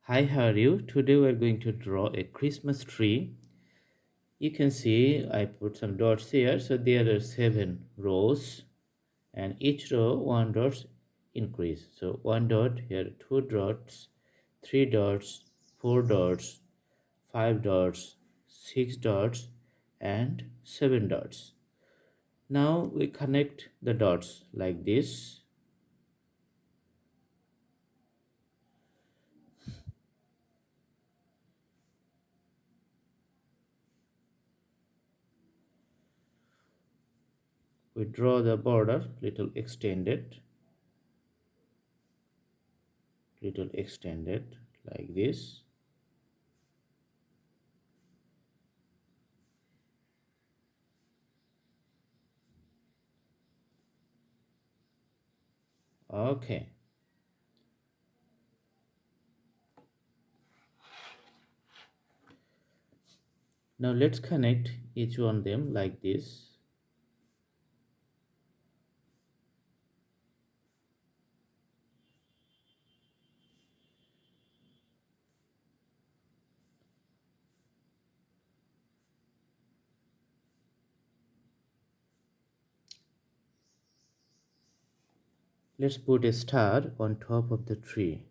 Hi, how are you? Today we're going to draw a Christmas tree. You can see I put some dots here. So there are 7 rows and each row 1 dot increase. So 1 dot, here 2 dots, 3 dots, 4 dots, 5 dots, 6 dots and 7 dots. Now we connect the dots like this. We draw the border little extended like this. Okay. Now let's connect each one of them like this. Let's put a star on top of the tree.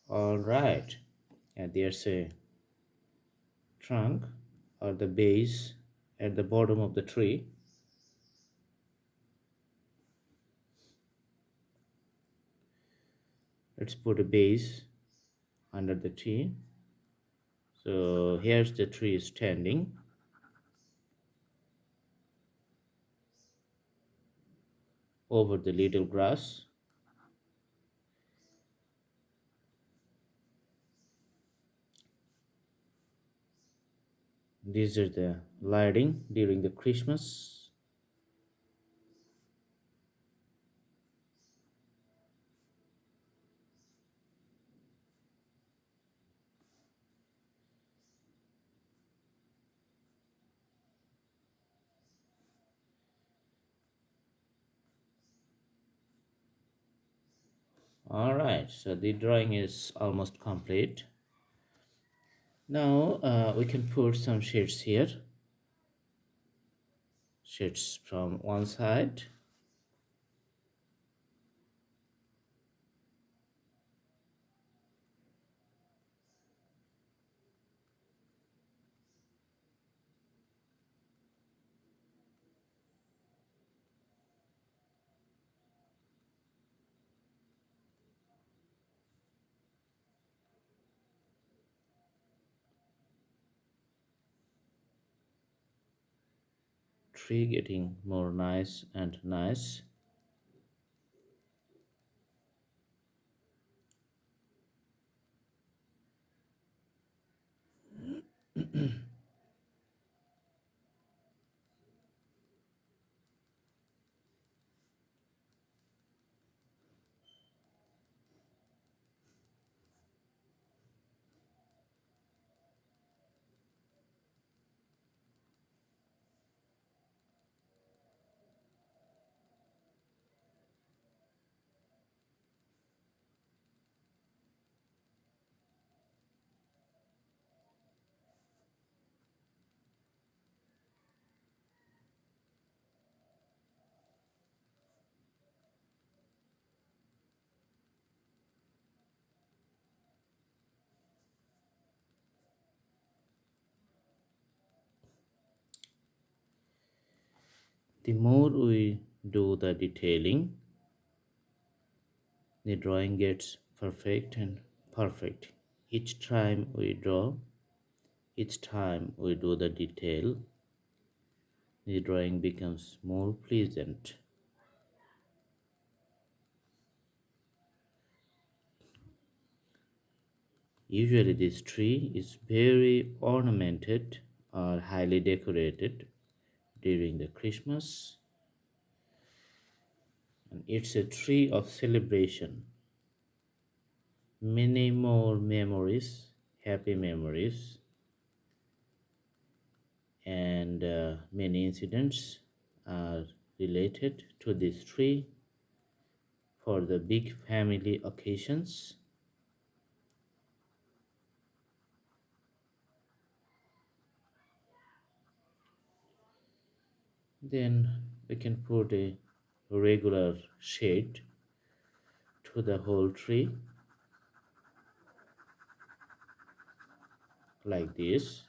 Alright. And there's a trunk or the base at the bottom of the tree. Let's put a base under the tree. So here's the tree standing over the little grass. These are the lighting during the Christmas. Alright, so the drawing is almost complete. Now we can put some shades here. Shades from one side. Tree getting more nice and nice. The more we do the detailing, the drawing gets perfect and perfect. Each time we draw, each time we do the detail, the drawing becomes more pleasant. Usually this tree is very ornamented or highly decorated during the Christmas, and it's a tree of celebration. Many more memories, happy memories, and many incidents are related to this tree for the big family occasions. Then we can put a regular shade to the whole tree like this.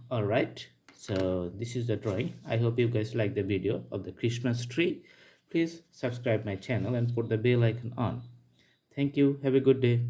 All right, so this is the drawing. I hope you guys like the video of the Christmas tree. Please subscribe my channel and put the bell icon on. Thank you. Have a good day.